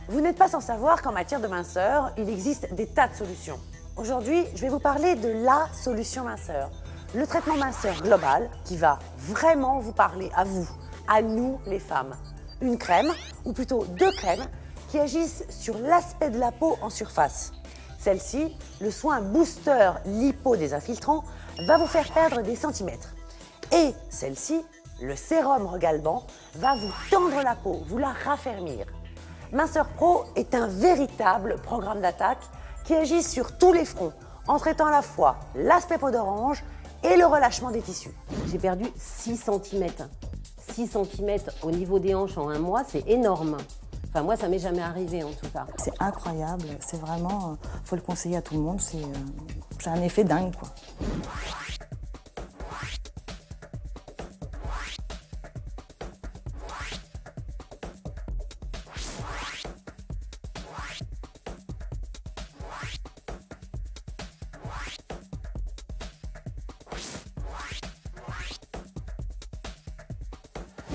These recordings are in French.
Vous n'êtes pas sans savoir qu'en matière de minceur, il existe des tas de solutions. Aujourd'hui, je vais vous parler de la solution minceur. Le traitement minceur global qui va vraiment vous parler à vous, à nous les femmes. Une crème, ou plutôt deux crèmes, qui agissent sur l'aspect de la peau en surface. Celle-ci, le soin booster lipo-désinfiltrant, va vous faire perdre des centimètres. Et celle-ci, le sérum regalbant, va vous tendre la peau, vous la raffermir. Minceur Pro est un véritable programme d'attaque qui agit sur tous les fronts, en traitant à la fois l'aspect peau d'orange et le relâchement des tissus. J'ai perdu 6 cm. 6 cm au niveau des hanches en un mois, c'est énorme. Enfin, moi, ça m'est jamais arrivé en tout cas. C'est incroyable, c'est vraiment, faut le conseiller à tout le monde, c'est un effet dingue, quoi.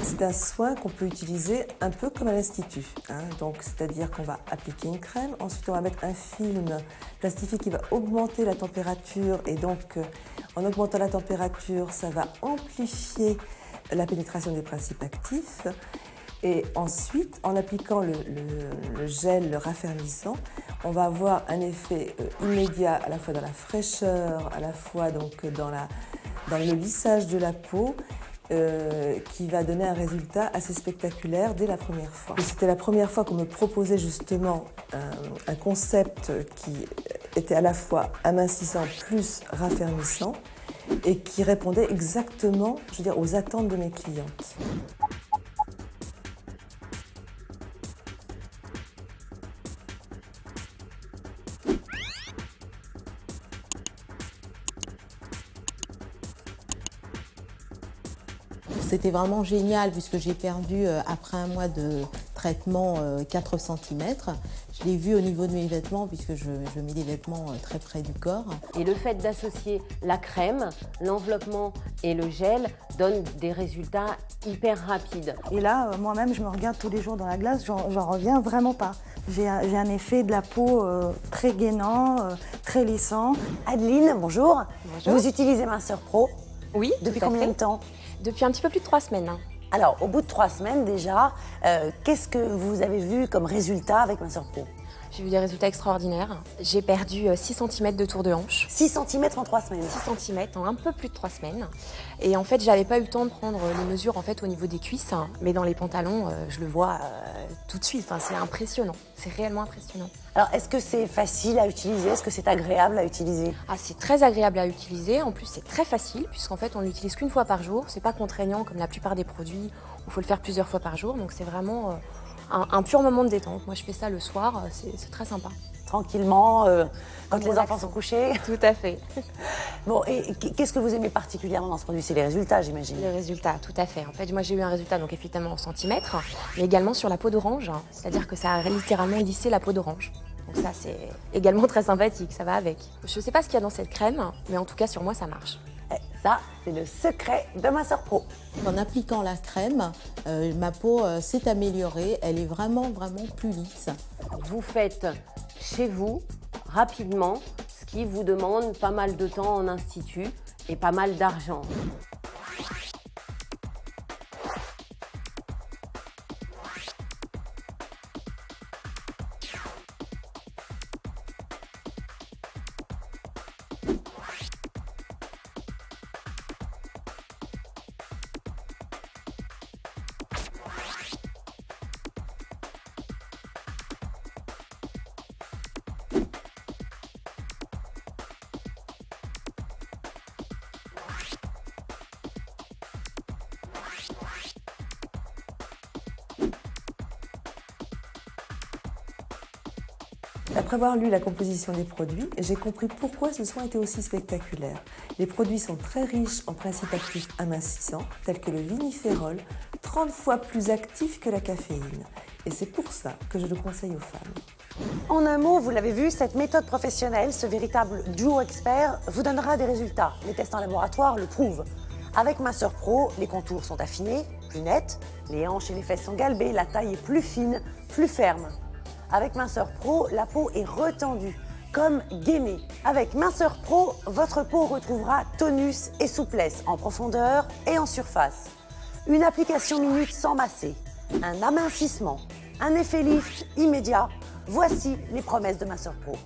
C'est un soin qu'on peut utiliser un peu comme à l'institut. Donc, c'est-à-dire qu'on va appliquer une crème, ensuite on va mettre un film plastifique qui va augmenter la température et donc en augmentant la température, ça va amplifier la pénétration des principes actifs. Et ensuite, en appliquant le gel, le raffermissant, on va avoir un effet immédiat à la fois dans la fraîcheur, à la fois donc dans le lissage de la peau, qui va donner un résultat assez spectaculaire dès la première fois. C'était la première fois qu'on me proposait justement un concept qui était à la fois amincissant plus raffermissant et qui répondait exactement, je veux dire, aux attentes de mes clientes. C'était vraiment génial puisque j'ai perdu, après un mois de traitement, 4 cm. Je l'ai vu au niveau de mes vêtements puisque je mets des vêtements très près du corps. Et le fait d'associer la crème, l'enveloppement et le gel donne des résultats hyper rapides. Et là, moi-même, je me regarde tous les jours dans la glace, j'en reviens vraiment pas. J'ai un effet de la peau très gainant, très lissant. Adeline, bonjour. Bonjour. Vous utilisez Minceur Pro Oui, depuis tout à combien fait. de temps? Depuis un petit peu plus de 3 semaines. Alors, au bout de 3 semaines déjà, qu'est-ce que vous avez vu comme résultat avec Minceur Pro? J'ai vu des résultats extraordinaires. J'ai perdu 6 cm de tour de hanche. 6 cm en 3 semaines. 6 cm en un peu plus de 3 semaines. Et en fait, j'avais pas eu le temps de prendre les mesures en fait, au niveau des cuisses, mais dans les pantalons, je le vois tout de suite. Enfin, c'est impressionnant. C'est réellement impressionnant. Alors, est-ce que c'est facile à utiliser? Est-ce que c'est agréable à utiliser? Ah, c'est très agréable à utiliser. En plus, c'est très facile, puisqu'en fait, on l'utilise qu'une fois par jour. C'est pas contraignant comme la plupart des produits où il faut le faire plusieurs fois par jour. Donc, c'est vraiment un pur moment de détente. Moi, je fais ça le soir. C'est très sympa. Tranquillement, quand les relaxant. enfants sont couchés. Tout à fait. Bon, et qu'est-ce que vous aimez particulièrement dans ce produit? C'est les résultats, j'imagine. Les résultats, tout à fait. En fait, moi, j'ai eu un résultat, donc effectivement en centimètres, mais également sur la peau d'orange. C'est-à-dire que ça a littéralement lissé la peau d'orange. Donc ça, c'est également très sympathique, ça va avec. Je ne sais pas ce qu'il y a dans cette crème, mais en tout cas, sur moi, ça marche. Ça, c'est le secret de Minceur Pro. En appliquant la crème, ma peau s'est améliorée, elle est vraiment plus lisse. Vous faites chez vous, rapidement, ce qui vous demande pas mal de temps en institut et pas mal d'argent. Après avoir lu la composition des produits, j'ai compris pourquoi ce soin était aussi spectaculaire. Les produits sont très riches en principes actifs amincissants, tels que le viniférol, 30 fois plus actif que la caféine. Et c'est pour ça que je le conseille aux femmes. En un mot, vous l'avez vu, cette méthode professionnelle, ce véritable duo expert, vous donnera des résultats. Les tests en laboratoire le prouvent. Avec Minceur Pro, les contours sont affinés, plus nets, les hanches et les fesses sont galbées, la taille est plus fine, plus ferme. Avec Minceur Pro, la peau est retendue, comme gainée. Avec Minceur Pro, votre peau retrouvera tonus et souplesse en profondeur et en surface. Une application minute sans masser, un amincissement, un effet lift immédiat. Voici les promesses de Minceur Pro.